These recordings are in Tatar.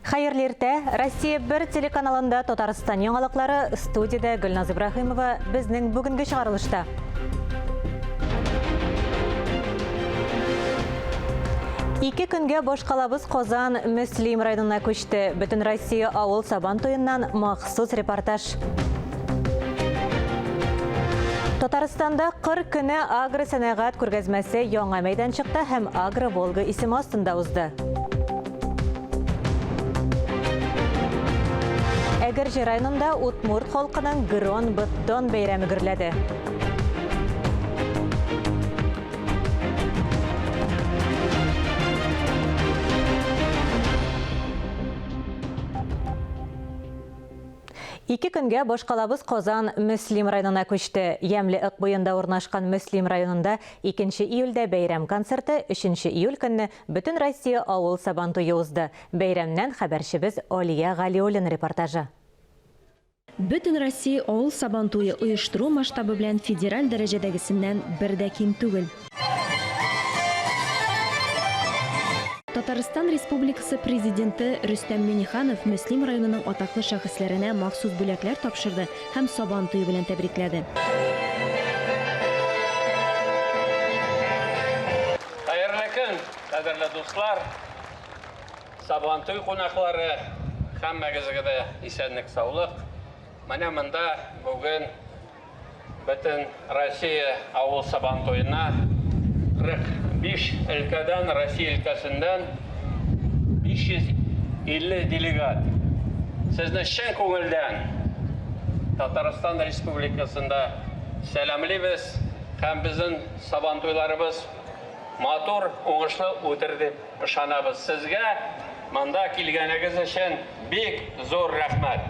Hayırlı erте, Россия 1 телеканалында Татарстан яңалыклары студияда Гүлназ Ибрахимова безнең бүгенге чыгарылышта. Ике көнгә башкалабыз Казан Мөслим районына күчте. Бөтен Россия авыл сабан туеннан махсус репортаж. Татарстанда 40 көне агросәнәгать күргәзмәсе яңа мәйданчыкта һәм Агро-Волга исеме астында узды. Әгерҗе районында Удмурт халкының Грон-Беттон бәйрәме гөрләде. Ике көнгә башкалабыз Казан Мөслим районына күчте. Ямле ык буенда урнашкан Мөслим районында 2 июльдә бәйрәм концерты, 3 июль көнне бөтен Россия авыл сабан туе узды. Бәйрәмнән хәбәрчебез Олия Галиуллина репортажы. Бөтен Россия авыл сабан туе оештыру масштабы белән федераль дәрәҗәдәгесеннән бер дә ким түгел. Татарстан Республикасы президенты Рөстәм Миңнеханов Мөслим районының атаклы шәхесләренә махсус бүләкләр тапшырды һәм сабан туе белән тәбрикләде. Хәерле көн, кадерле дуслар, сабан туй кунаклары, һәммәгезгә дә исәнлек, саулык. Менә монда бүген бөтен Россия авыл сабан туена 45 өлкәдән, Россия өлкәсеннән 550 делегат. Сезне чын күңелдән Татарстан Республикасында сәламлыйбыз һәм безнең сабан туйларыбыз матур, уңышлы үтер дип ышанабыз. Сезгә монда килгәнегез өчен бик зур рәхмәт.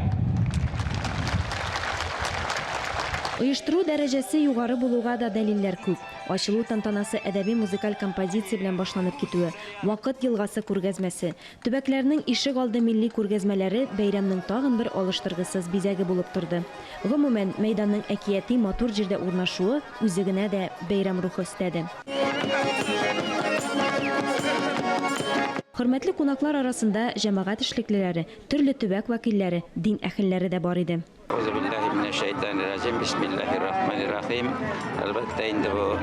Оештыру дәрәҗәсе югары булуга да дәлилләр күп. Ачылу тантанасы әдәби-музыкаль композиция белән башланып китүе, Вакыт елгасы күргәзмәсе, төбәкләрнең ишек алды милли күргәзмәләре бәйрәмнең тагын бер алыштыргысыз бизәге булып торды. Гомумән, мәйданның әкияти матур җирдә урнашуы үзе генә дә бәйрәм рухы өстәде. Хөрмәтле кунаклар арасында җәмәгать эшлеклеләре, төрле төбәк вәкилләре, дин әһелләре дә бар иде. Bismillahirrahmanirrahim. Әлбәттә инде бу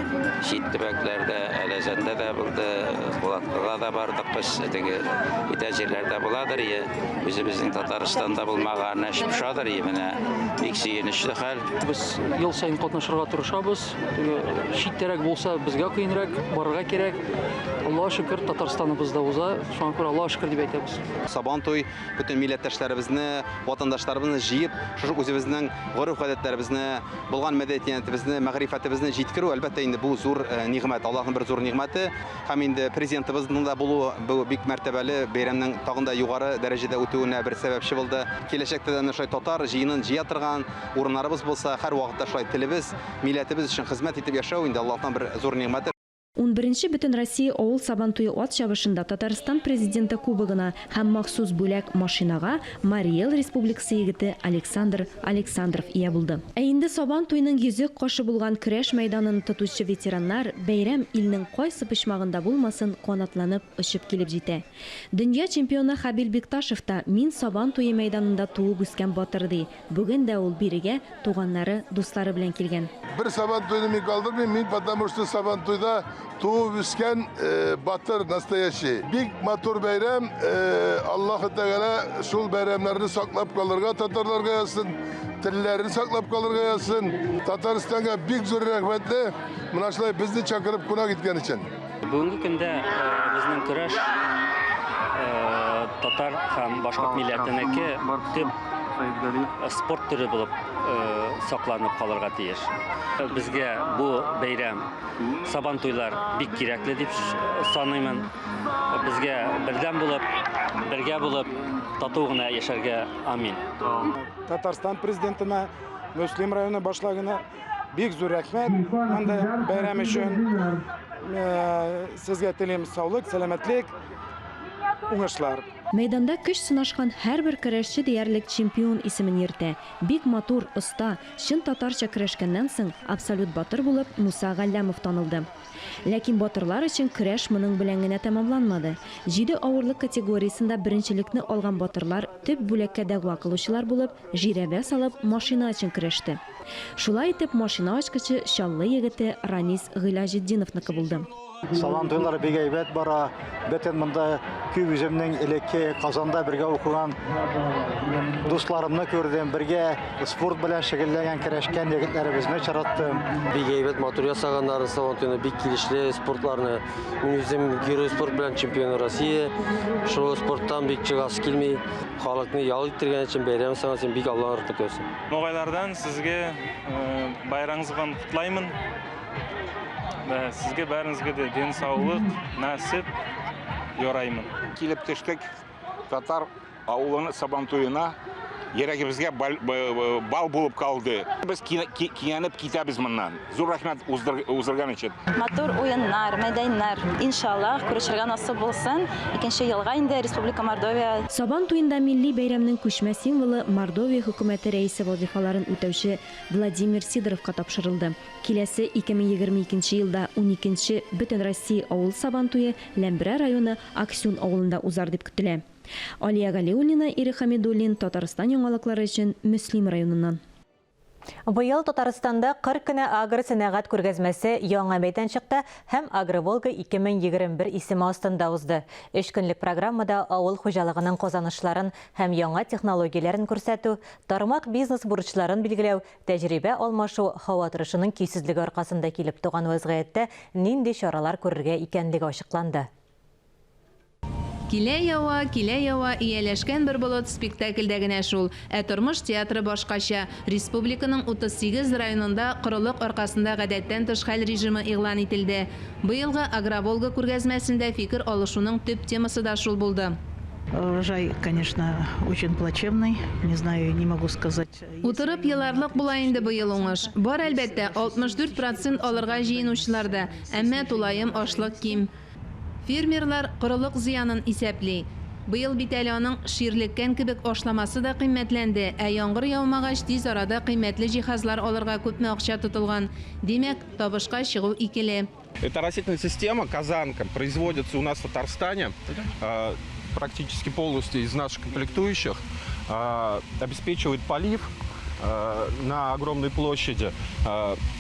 шит төбәкләрдә, әләзәндә дә булды, Булатка да бардык без, теге итә җирләрдә буладыр, үзебезнең Татарстанда булмаган нәшеп шадыр, менә бик сөенечле хәл. Без ел сайын катнашырга тырышабыз. Читтәрәк булса безгә кыенрак, барырга кирәк. Аллаһка шөкер, Татарстаныбызда уза. Шуңа күрә Аллаһка шөкер дип әйтәбез. Сабан туй бөтен милләттәшләребезне, ватандашларыбызны җыеп, шушы үзебезнең гореф-гадәтләребезне, булган мәдәниятебезне, мәгърифәтебезне җиткерү әлбәттә инде бу зур нигъмәт, Аллаһның бер зур нигъмәте. Һәм инде президентыбызның да булуы бу бик мәртәбәле бәйрәмнең тагын да югары дәрәҗәдә үтүенә бер сәбәпче булды. Киләчәктә дә шулай татар җыенын җыя торган урыннарыбыз булса, һәр вакытта шулай телебез, милләтебез өчен хезмәт итеп яшәү инде Аллаһның бер зур нигъмәте. 11-нче бөтен Россия авыл сабан туе ат чабышында Татарстан президенты кубогына һәм махсус бүләк машинага Марий Эл Республикасы егете Александр Александров ия булды. Ә инде сабан туйның йөзек кашы булган көрәш мәйданын тотучы ветераннар бәйрәм илнең кайсы почмагында булмасын канатланып очып килеп җитә. Дөнья чемпионы Хабил Бикташев та мин сабан туе мәйданында туып үскән батыр ди. Бүген дә ул бирегә туганнары, дуслары белән килгән. Bir сабан туйны мин калдырмыйм, мин потому что сабан туйда туып үскән батыр настоящий. Бик матур бәйрәм. Аллаһ Тәгалә шул бәйрәмнәрне саклап калырга, татарларга язсын, телләрен саклап калырга язсын. Татарстанга бик зур рәхмәтле. Менә шулай безне чакырып кунак иткән өчен. Бүгенге көндә безнең көрәш татар һәм башка милләтенеке төп спорт түрі булып сакланып калырга тиеш. Безгә бу бәйрәм, сабан туйлар бик кирәкле дип саныймын. Безгә бердәм булып, бергә булып, тату гына яшәргә амин. Татарстан президентына, Мөслим районы башлагына бик зур рәхмәт. Монда бәйрәм өчен сезгә телим саулык, сәламәтлек. уңышлар. Мәйданда көч сынашкан һәрбер көрәшче диярлек чемпион исемен йөртә. Бик матур, оста, чын татарча көрәшкәннән соң абсолют батыр булып Муса Галләмов танылды. Ләкин батырлар өчен көрәш моның белән генә тәмамланмады. 7 авырлык категориясында беренчелекне алган батырлар төп бүләккә дәгъва кылучылар булып, жирәбә салып машина өчен көрәште. Шулай итеп, машина ачкычы Чаллы егете Ранис Гыйлаҗетдиновныкы булды. Сабантуйлар бик әйбәт бара. Бөтен монда күп үземнең элекке Казанда бергә укыган дусларымны күрдем. Бергә спорт белән шөгыльләнгән көрәшкән егетләребезне чараттым. Бик әйбәт матур ясаганнар Сабантуйны, бик килешле спортларны. Мин үзем герой спорт белән чемпион Россия. Шул спорттан бик чыгасы килми. Халыкны ял иттергән өчен бәйрәм сәнгатен бик Аллаһ рәхмәт итсен. Ноғайлардан сезге байраңыздан құтлаймын. Sizге бәріңізге де денсаулық, нәсіп yorayмын. Килеп төштек татар авылының Сабантуйына, йөрәгебезгә бал булып калды. Без кинәнеп китәбез моннан. Зур рәхмәт уздырган өчен. Матур уеннар, мәйданнар, иншаллах, күрешергә насыйп булсын. 2нче елга инде Республика Мордовия. Сабантуйында милли бәйрәмнең күчмә символы Мордовия хөкүмәте рәисе вазифаларын үтәүче Владимир Сидоровка тапшырылды. Киләсе 2022 елда 12нче Бөтен Россия авыл Сабантуе Ләмберә районы Аксюн авылында узар дип көтелә. Алия Галиуллина, Ири Хамидуллин, Татарстан яңалыклары өчен Мөслим районыннан. Быел Татарстанда 40 көне агр сәнәгать күргәзмәсе яңа мәйданчыкта һәм Агроволга 2021 исеме астында узды. 3 көнлек программада авыл хуҗалыгының казанышларын һәм яңа технологияләрен күрсәтү, тармак бизнес бурычларын билгеләү, тәҗрибә алмашу, һава торышының көйсезлеге аркасында килеп туган вазгыятьтә нинди чаралар күрергә икәнлеге ачыкланды. Килә ява, ияләшкән бер болот спектакльдә генә шул. Ә тормыш театры башкача. Республиканың 38 районында корылык аркасында гадәттән тыш хәл режимы игълан ителде. Быелгы Агроволга күргәзмәсендә фикер алышуның төп темасы да шул булды. Урожай, конечно, очень плачевный. Не знаю, не могу сказать. Утырып еларлык була инде быел уңыш. Бар әлбәттә 64% алырга җыенучыларда, әмма тулаем ашлык ким. Фермерлар корылык зыянын исәпли. Быел бит әле аның ширлеккән кебек ашламасы да кыйммәтләнде, ә яңгыр яумагач тиз арада кыйммәтле җиһазлар алырга күпме акча тотылган. Димәк, табышка чыгу икеле. Эта растительная система казанка производится у нас в Татарстане практически полностью из наших комплектующих, обеспечивает полив на огромной площади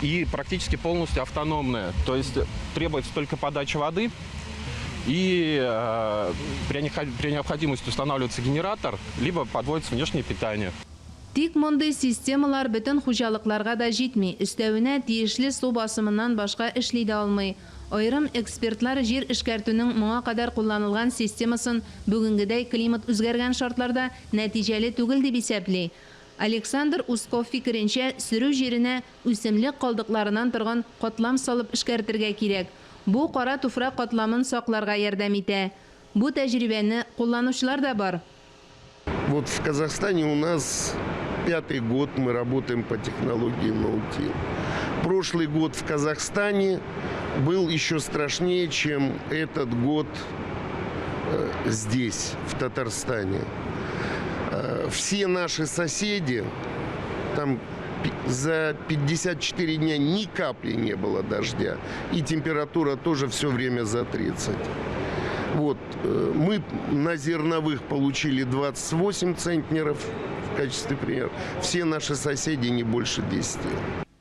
и практически полностью автономная, то есть требуется только подача воды. И при необходимости устанавливается генератор, либо подводится внешнее питание. Тик мондый системалар бөтен хуҗалыкларга да җитми, өстәвенә тиешле су басымыннан башка эшли дә алмый. Айрым экспертлар җир эшкәртүнең моңа кадәр кулланылган системасын бүгенгедәй климат үзгәргән шартларда нәтиҗәле түгел дип исәпли. Александр Усков фикеренчә, сөрү җиренә үсемлек калдыкларынан торган катлам салып эшкәртергә кирәк. Бу кара туфрак катламын сакларга ярдәм итә. Бу тәҗрибәне кулланучылар да бар. Вот в Казахстане у нас 5-й год мы работаем по технологии ноутил. Прошлый год в Казахстане был еще страшнее, чем этот год здесь, в Татарстане. Все наши соседи, там за 54 дня ни капли не было дождя. И температура тоже все время за 30. Вот, мы на зерновых получили 28 центнеров в качестве примера. Все наши соседи не больше 10.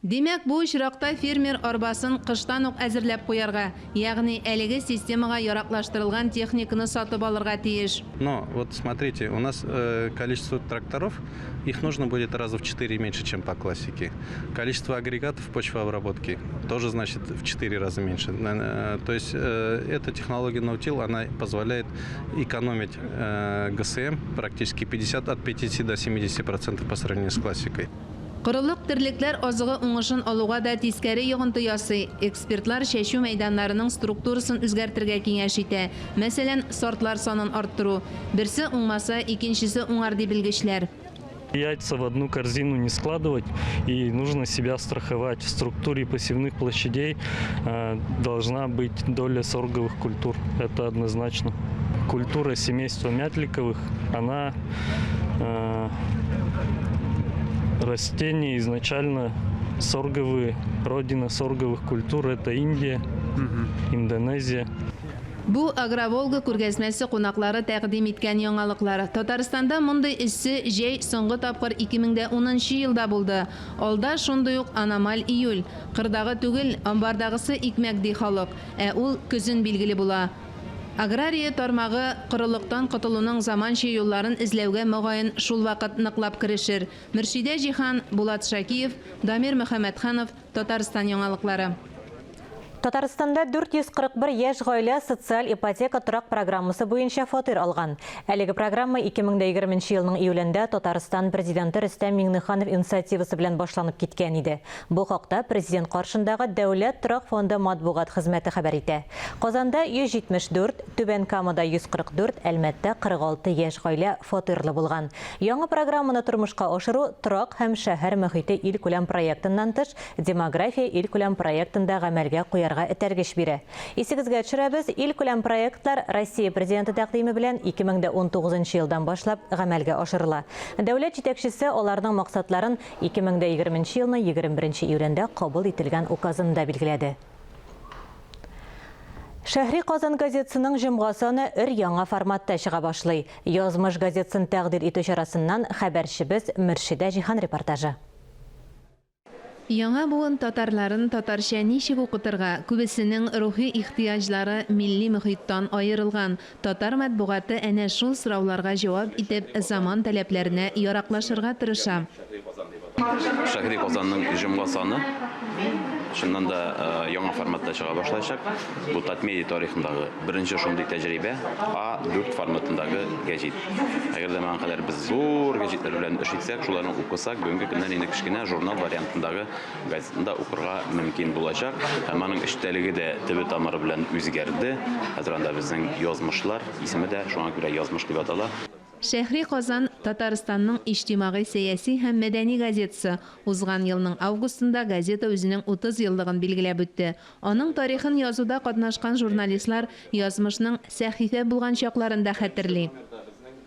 Демәк, бу очракта фермер арбасын кыштан ук әзерләп куярга, ягъни әлеге системага яраклаштырылган техниканы сатып алырга тиеш. Но вот смотрите, у нас количество тракторов, их нужно будет раза в 4 меньше, чем по классике. Количество агрегатов почвообработки тоже, значит, в 4 раза меньше. То есть эта технология ноутил, она позволяет экономить ГСМ практически от 50 до 70% по сравнению с классикой. Корылык терлекләр азыгы уңышын алуга да тискәре йогынты ясый. Экспертлар чәчү мәйданнарының структурасын үзгәртергә киңәш итә. Мәсәлән, сортлар санын арттыру. Берсе уңмаса, икенчесе уңар дип белгечләр. Яйца в одну корзину не складывать, и нужно себя страховать. В структуре посевных площадей должна быть доля сорговых культур. Это однозначно. культура семейства Мятликовых, она растения изначально сорговые, родина сорговых культур – это Индия, Индонезия. Бу Агроволга күргәзмәсе кунаклары тәкъдим иткән яңалыклар. Татарстанда мондай эссе җәй соңгы тапкыр 2010 елда булды. Алда шундый ук аномаль июль. Кырдагы түгел, амбардагысы икмәк ди халык. Ул көзен билгеле була. Агрария тармагы корылыктан котылуның заманча юлларын эзләүгә мөгаен шул вакыт ныклап керешер. Мөршидә Җихан, Булат Шакиев, Дамир Мөхәммәтханов, Татарстан яңалыклары. Татарстанда 441 яшь гаилә социаль ипотека торак программасы буенча фатир алган. Әлеге программа 2020 елның июлендә Татарстан президенты Рөстәм Миңнеханов инициативасы белән башланып киткән иде. Бу хакта президент каршындагы Дәүләт торак фонды матбугат хезмәте хәбәр итә. Казанда 174, Түбән Камада 144, Әлмәттә 46 яшь гаилә фатирлы булган. Яңа программаны тормышка ашыру торак һәм шәһәр мөхите ил күләм проектыннан тыш демография ил күләм проектында гамәлгә куярга этәргеч бирә. Исегезгә төшерәбез, ил күләм проектлар Россия президенты тәкъдиме белән 2019 елдан башлап гамәлгә ашырыла. Дәүләт җитәкчесе аларның максатларын 2020 елның 21 июлендә кабул ителгән указында билгеләде. Шәһри Казан газетасының җомга саны яңа форматта чыга башлый. Язмыш газетасын тәкъдим итү чарасыннан хәбәрчебез Мөршидә Җихан репортажы. Яңа буын татарларын татарча ничек укытырга, күбесенең рухи ихтияҗлары милли мөхиттан аерылган. Татар матбугаты әнә шул сорауларга җавап итеп заман таләпләренә яраклашырга тырыша. Шәһри Казанның җомга саны шуннан да яңа форматта чыга башлаячак. Бу Татмедиа тарихындагы беренче шундый тәҗрибә А4 форматындагы гәҗит. Әгәр дә мәгән кадәр без зур гәҗитләр белән эш итсәк, шуларны укысак, бүгенге көндән инде кечкенә журнал вариантындагы газетада укырга мөмкин булачак. Һәм аның эштәлеге дә төбе тамыры белән үзгәрде. Хәзер анда безнең язмышлар исеме дә шуңа күрә язмыш дип атала. Шәһри Казан Татарстанның иҗтимагый, сәяси һәм мәдәни газетасы. Узган елның августында газета үзенең 30 еллыгын билгеләп үтте. Аның тарихын язуда катнашкан журналистлар язмышның сәхифә булган чакларында хәтерли.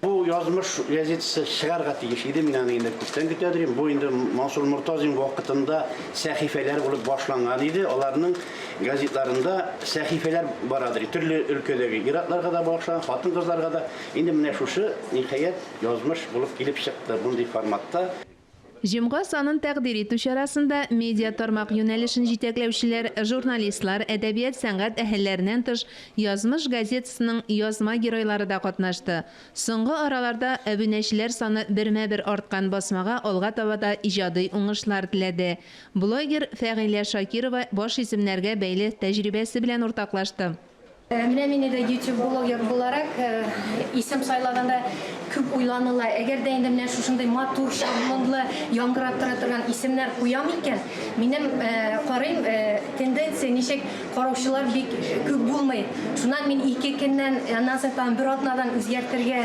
Бу язмыш газетасы чыгарга тиеш иде, мин аны инде күптән көтәдем. Бу инде Мансур Муртазин вакытында сәхифәләр булып башланган иде. Аларның газетларында сәхифәләр барадыр. Төрле өлкәдәге иратларга да башланган, хатын-кызларга да. Инде менә шушы ниһаять язмыш булып килеп чыкты бундый форматта. Җомга санын тәкъдир итү чарасында медиа тармак юнәлешен җитәкләүчеләр, журналистлар, әдәбият сәнгать әһелләреннән тыш язмыш газетасының язма геройлары да катнашты. Соңгы араларда абунәчеләр саны бермә-бер арткан басмага алга таба да иҗади уңышлар теләде. Блогер Фәгыйлә Шакирова баш исемнәргә бәйле тәҗрибәсе белән уртаклашты. Менә мине дә YouTube блогер буларак исем сайлаганда күп уйланыла. Әгәр дә инде менә шушындай матур, шаблонлы, яңгырап тора торган исемнәр куям икән, минем карыйм тенденция ничек караучылар бик күп булмый. Шуннан мин 2 көннән, аннан соң бер атнадан үзгәртергә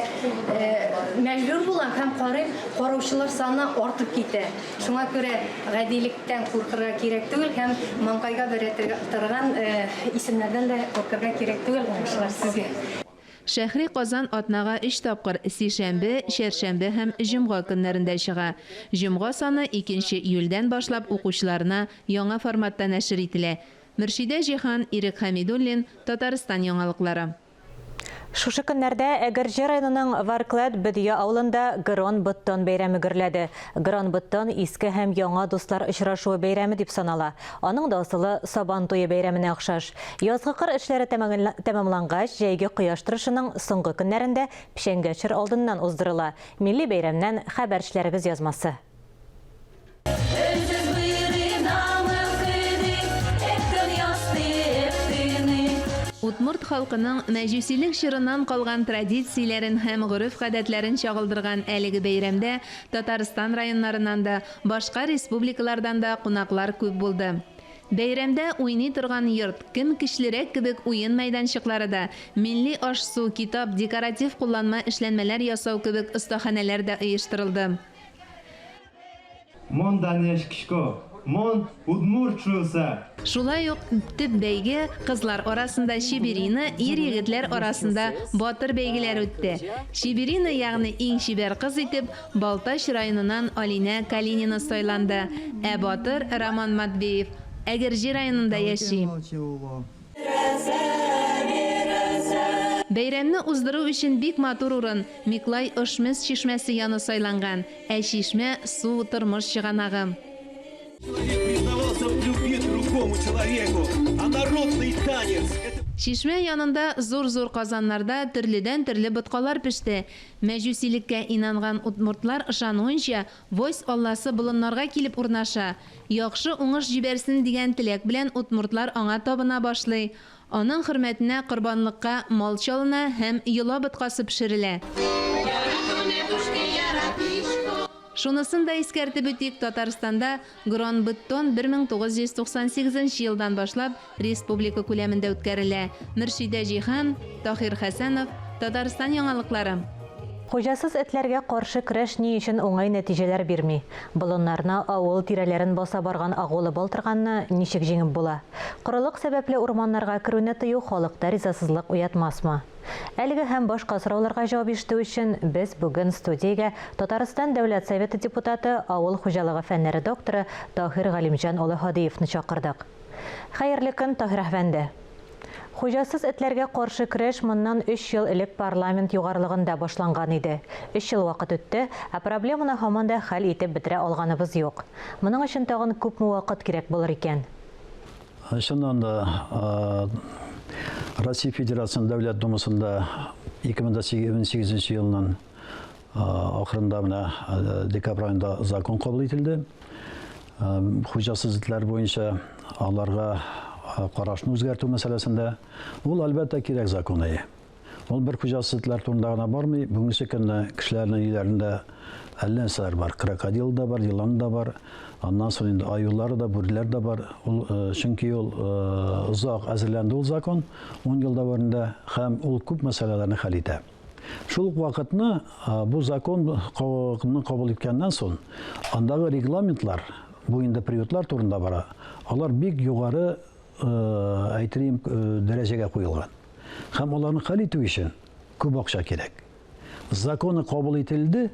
мәҗбүр булам һәм карыйм караучылар саны артып китә. Шуңа күрә гадилектән куркырга кирәк түгел һәм маңкайга бәрә торган исемнәрдән дә куркырга кирәк. Шәһри Казан атнага 3 тапкыр сишәмбе, шәршәмбе һәм җомга көннәрендә чыга. Җомга саны 2 июльдән башлап укучыларына яңа форматта нәшер ителә. Мөршидә Җихан, Ирек Хәмидуллин, Татарстан яңалыклары. Шушы көннәрдә Әгерҗе районының Варклад Бедия авылында Грон-Быттон бәйрәме гөрләде. Грон-Быттон иске һәм яңа дуслар очрашуы бәйрәме дип санала. Аның да асылы Сабан туе бәйрәменә охшаш. Язгы кыр эшләре тәмамлангач, җәйге кояш торышының соңгы көннәрендә пешәнгәчер алдыннан уздырыла. Милли бәйрәмнән хәбәрчеләребез язмасы. Удмурт халкының мәҗүсилек чорыннан калган традицияләрен һәм гореф-гадәтләрен чагылдырган әлеге бәйрәмдә Татарстан районнарыннан да, башка республикалардан да кунаклар күп булды. Бәйрәмдә уйный торган йорт, кем көчлерәк кебек уен мәйданчыклары да, милли аш-су, китап, декоратив кулланма эшләнмәләр ясау кебек остаханәләр дә оештырылды. Монданеш кишко, Мон удмуртшуса. Шулай ук төп бәйге кызлар арасында Шиберина, ир-егетләр арасында Батыр бәйгеләр үтте. Шиберина, ягъни иң шибәр кыз итеп, Балтач районыннан Алина Калинина сайланды. Ә Батыр Роман Матбеев Әгерҗи районында яши. Бәйрәмне уздыру өчен бик матур урын Миклай Ошмес чишмәсе яны сайланган. Ә чишмә су тормыш чыганагы. Шишмә янында зур-зур казаннарда төрледән-төрле боткалар пеште. Мәҗүсилеккә инанган удмуртлар ышануынча, Войс Алласы болыннарга килеп урнаша. Яхшы уңыш җибәрсен дигән теләк белән удмуртлар аңа табына башлый. Аның хөрмәтенә корбанлыкка мал чалына һәм йола боткасы пешерелә. Шунысын да искәртеп үтик, Татарстанда Гранбеттон 1998 елдан башлап республика күләмендә үткәрелә. Мөршидә Җиһан, Тахир Хәсәнов, Татарстан яңалыклары. Хуҗасыз этләргә каршы көрәш ни өчен уңай нәтиҗәләр бирми. Болыннарны авыл тирәләрен баса барган агулы балтырганны ничек җиңеп була? Корылык сәбәпле урманнарга керүне тыю халыкта ризасызлык уятмасмы? Әлеге һәм башка сорауларга җавап итү өчен без бүген студиягә Татарстан Дәүләт Советы депутаты, авыл хуҗалыгы фәннәре докторы Тахир Галимҗан улы Һадиевны чакырдык. Хәерле көн, Тахир әфәнде. Хуҗасыз этләргә каршы көрәш моннан 3 ел элек парламент югарылыгында башланган иде. 3 ел вакыт үтте, ә проблеманы һаман да хәл итеп бетерә алганыбыз юк. Моның өчен тагын күпме вакыт кирәк булыр икән? Шуннан да Россия Федерациясының Дәүләт Думасында 2018 елның ахырында менә декабрь айында закон кабул ителде. Хуҗасыз этләр буенча аларга карашны үзгәртү мәсьәләсендә ул әлбәттә кирәк закон. Ул бер хуҗасыз этләр турында гына бармый, бүгенге көнне кешеләрнең өйләрендә әллә нәрсәләр бар. Крокодил да бар, йылан да бар. Аннан соң инде аюллар да, бүреләр да бар. Чөнки ул узак әзерләнде ул закон 10 ел дәвамында һәм ул күп мәсьәләләрне хәл итә. Шул ук вакытны бу закон кабул иткәннән соң андагы регламентлар бу инде приютлар турында бара. Алар бик югары әйтелим дәрәҗәгә куелган. Һәм аларны хәл итү өчен күп акча кирәк. Законы кабул ителде,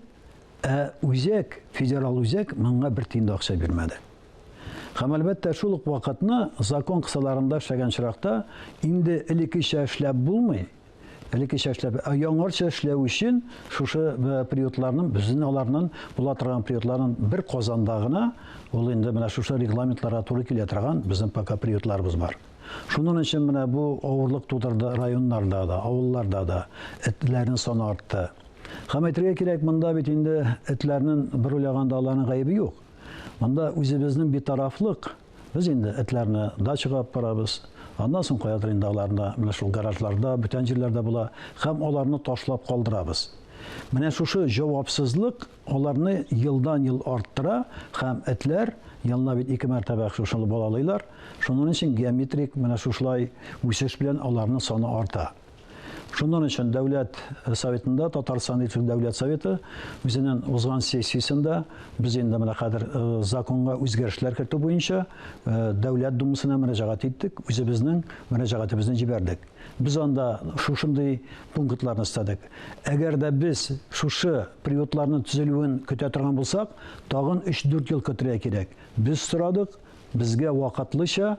ә үзәк, федераль үзәк моңа бер тиен дә акча бирмәде. Һәм әлбәттә шул ук вакытны закон кысаларында эшләгән чиракта инде элеккечә эшләп булмый. Элеккечә эшләп, яңарча эшләү өчен шушы приютларның, безнең аларның була торган приютларның бер Казанда гына ул инде менә шушы регламентларга туры килә торган безнең пока приютларыбыз бар. Шуның өчен менә бу авырлык тудырды районнарда да, авылларда да этләрнең саны артты. Һәм әйтергә кирәк, монда бит инде этләрнең бер уйлаганда аларның гаебе юк. Монда үзебезнең битарафлык. Без инде этләрне дачага барабыз. Аннан соң каядыр инде аларны менә шул гаражларда, бүтән җирләрдә була, һәм аларны ташлап калдырабыз. Менә шушы җавапсызлык аларны елдан-ел арттыра, һәм этләр ялына бит 2 мәртәбә шушылы балалыйлар. Шуның өчен геометрик менә шушылай үсеш белән аларның саны арта. Шуннан өчен Дәүләт Советында, Татарстан Дәүләт Советы үзенең узган сессиясендә без инде менә хәзер законга үзгәрешләр кертү буенча Дәүләт Думасына мөрәҗәгать иттек, үзебезнең мөрәҗәгатебезне җибәрдек. Без анда шушындый пунктларны истәдек. Әгәр дә без шушы приютларның төзелүен көтә торган булсак, тагын 3-4 ел көтәргә кирәк. Без сорадык, безгә вакытлыча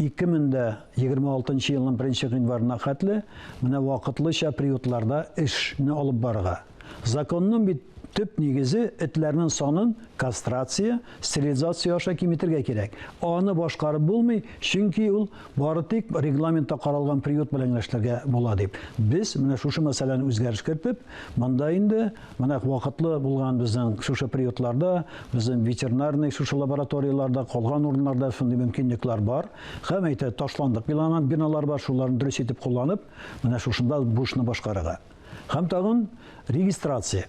2026 елның 1 январына хәтле менә вакытлыча приютларда эшне алып барырга. Законның бит төп нигезе этләрнең санын кастрация, стерилизация аша киметергә кирәк. Аны башкарып булмый, чөнки ул бары тик регламентта каралган приют белән эшләргә була дип. Без менә шушы мәсьәләне үзгәреш кертеп, монда инде менә вакытлы булган безнең шушы приютларда, безнең ветеринарный шушы лабораторияларда, калган урыннарда шундый мөмкинлекләр бар. Һәм әйтә ташландык биналар бар, шуларны дөрес итеп кулланып, менә шушында бу эшне башкарырга. Һәм тагын регистрация.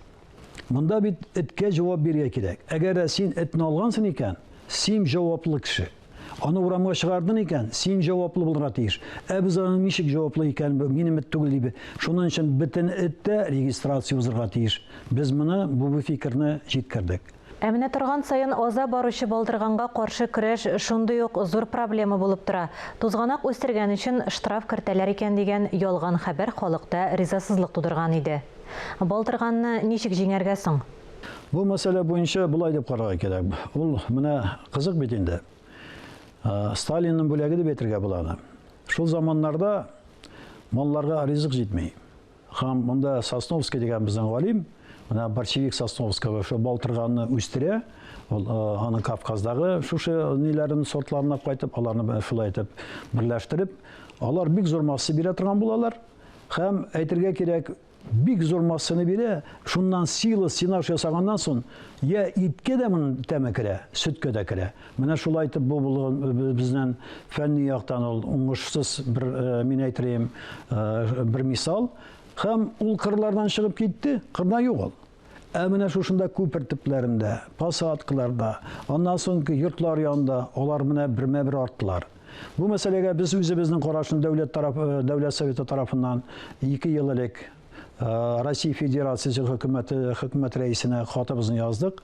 Монда бит эткә җавап бирергә кирәк. Әгәр син этне алгансың икән, син җаваплы кеше. Аны урамга чыгардың икән, син җаваплы булырга тиеш. Ә без аны ничек җаваплы икән, минем эт түгел дип. Шуның өчен бөтен эттә регистрация узырга тиеш. Без моны бу фикерне җиткердек. Әміне тұрған сайын оза барушы болдырғанға қаршы күреш шундай ук зор проблема болып тұра. Тузғанақ өстірген үшін штраф кіртәлер екен деген ялған хабар халықта ризасызлық тудырған иде. Болдырғанны нешік жеңерге соң? Бұл мәселе бойынша бұлай деп қарауға керек. Ол мына қызық бетінде. Сталиннің бөлегі де бетірге болады. Шул заманларда малларға ризық жетмей. Хам мұнда Сосновский деген біздің ғалим, мына большевик Сосновский болдырғанны өстіре, аны Кавказдағы шушы нелерін сортларына қайтып, аларны шулайтып бірләштіріп, алар бик зор массы бере тұрған болалар. Хам әйтірге керек, бик зор массыны бере, шуннан силы синаш ясағандан соң, я ипке де мұн тәмі кіре, сүтке де кіре. Менә шулай айтып, бұл бізден фәнни яқтан ол оңышсыз бір, мен әйтірейім, бір мисал. Хам ул қырлардан шығып кетті, қырна yok ол. Әміне шушында көпір тіплерінде, пасаткаларда, ondan соңғы йортлар янында, олар міне бірме-бір арттылар. Бұл мәселеге біз өзіміздің қарашын Дәулет Советі тарапынан 2 ел элек Россия Федерациясы хөкүмәт рәисенә хатыбызны яздык.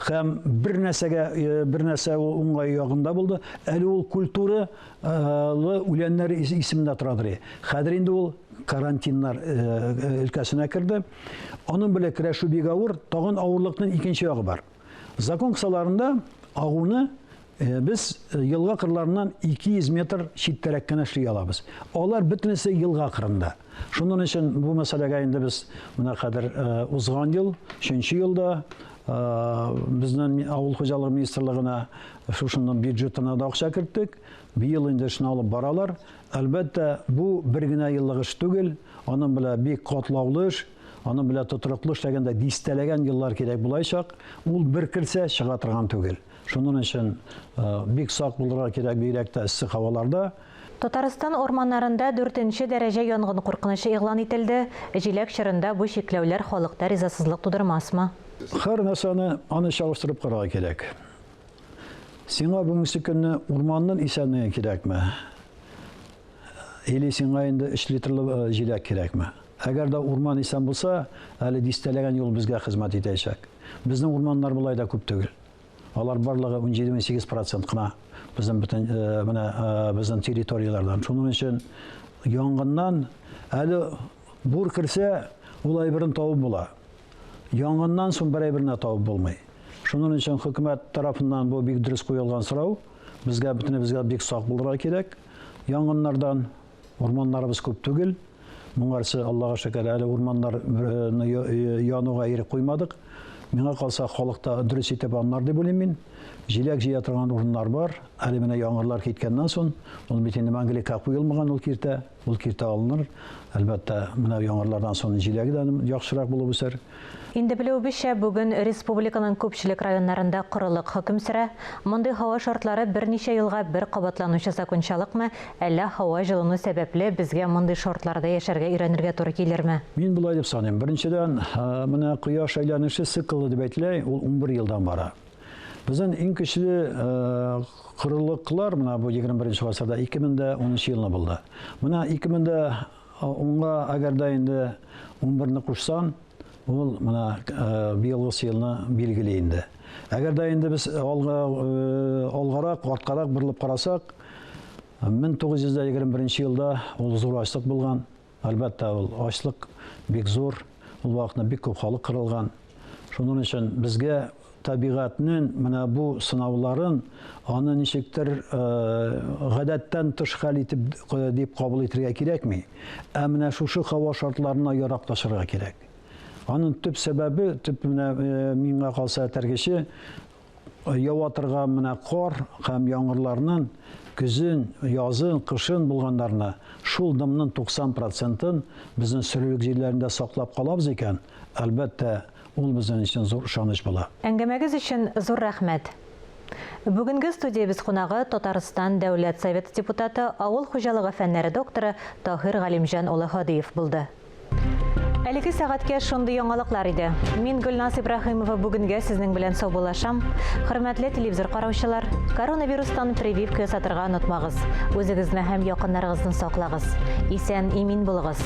Һәм бер нәрсә уңай ягында булды. Әле ул культуралы үләннәр исемендә торадыр. Хәзер инде ул карантиннар өлкәсенә керде. Аның белән көрәшү бик авыр, тагын авырлыкның икенче ягы бар. Закон кысаларында агуны biz yılga kırlarından 200 metr çittərekkən əşliyə alabız. Onlar bütünüsü yılga kırında. Şunun için bu meseleye indi biz buna kadar uzğan yıl, 3-cü yılda bizden Avul Xocalığı Ministerliğine şunun büdjetine de akça kirttik. Bir yıl indi şunu alıp baralar. Elbette bu bir güne yıllık iş tügül. Onun bile bir katlavlı iş, onun bile tuturuqlı iş degende distelegen yıllar kerek bulayşaq. Ul bir kirse çığa тұрған tügül. Şunun için bik saq bulurğa kerek beyrekte issiq havalarda. Татарстан орманларында 4-нче дәрәҗә янгын куркынышы игълан ителде. Җиләк чорында бу шикләүләр халыкта ризасызлык тудырмасмы? Һәр нәрсәне аны чагыштырып карарга кирәк. Сиңа бүгенге көнне урманның исәнлеге кирәкме? Или сиңа инде 3 литрлы җиләк кирәкме? Әгәр дә урман исән булса, әле дистәләгән юл безгә хезмәт итәчәк. Безнең урманнар булай да күп түгел. Алар барлыгы 17-18% кына bizden territoriyalardan. Şunun için yangından әлі бур кірсе, олай бірін тауып бола. Yangından соң біріне тауып болмай. Şunun için hükümet tarafından bu big dürüst koyulgan sırau, bizge big saq bulurğa kerek. Yangınlardan ormanlarımız көп түгел. Мұңарсы Allah'a şeker әлі ormanlar yanуға еріп қоймадық. Миңа қалса халықта дұрыс етіп анлар деп ойлаймын. Жиләк жия тұрған орындар бар. Әлі менә яңғырлар кеткеннен соң, ол бетінде мәңгілеккә қойылмаған ол киртә алыныр. Әлбәттә, менә яңғырлардан соң жиләге дә яхшырак булып үсәр. Инде белүебезчә, бүген республиканың күпчелек районнарында корылык хөкем сөрә. Мондый һава шартлары берничә елга бер кабатланучы закончалыкмы, әллә һава җылыну сәбәпле безгә мондый шартларда яшәргә өйрәнергә туры килерме? Мин булай дип саныйм. Беренчедән, менә кояш әйләнеше циклы дип әйтелә, ул 11 елдан бара. Bizden en köşeli kırılıklar bu 21. asırda 2010 yılına buldu. Buna 2010'a eğer de indi 11'ini kuşsan, ol bir yılını belgileyindi. Eğer de indi biz algarak, artkarak birlip karasak, 1921 yılda ol zor açlık bulgan. Elbette ol açlık bek zor, ol vaxtında bek köp halı kırılgan. Şunun için bizge табигатьнең менә бу сынауларын аны ничектер гадәттән тыш хәл итеп дип кабул итәргә кирәкми. Ә менә шушы һава шартларына яраклашырга кирәк. Аның төп сәбәбе, миңа калса тәргеше, ява торган менә кар һәм яңгырларның көзен, язын, кышын булганнарны шул дымның 90%-ын безнең сөрелек җирләрендә саклап калабыз икән, әлбәттә ул безнең өчен зур ышаныч була. Әңгәмәгез өчен зур рәхмәт. Бүгенге студиябыз кунагы Татарстан Дәүләт Советы депутаты, авыл хуҗалыгы фәннәре докторы Таһир Галимҗан улы Һадиев булды. Әлеге сәгатькә шундый яңалыклар иде. Мин Гөлназ Ибраһимова бүгенгә сезнең белән саубуллашам. Хөрмәтле телевизор караучылар, коронавирустан прививка ясатырга онытмагыз. Үзегезне һәм якыннарыгызны саклагыз. Исән, имин булыгыз.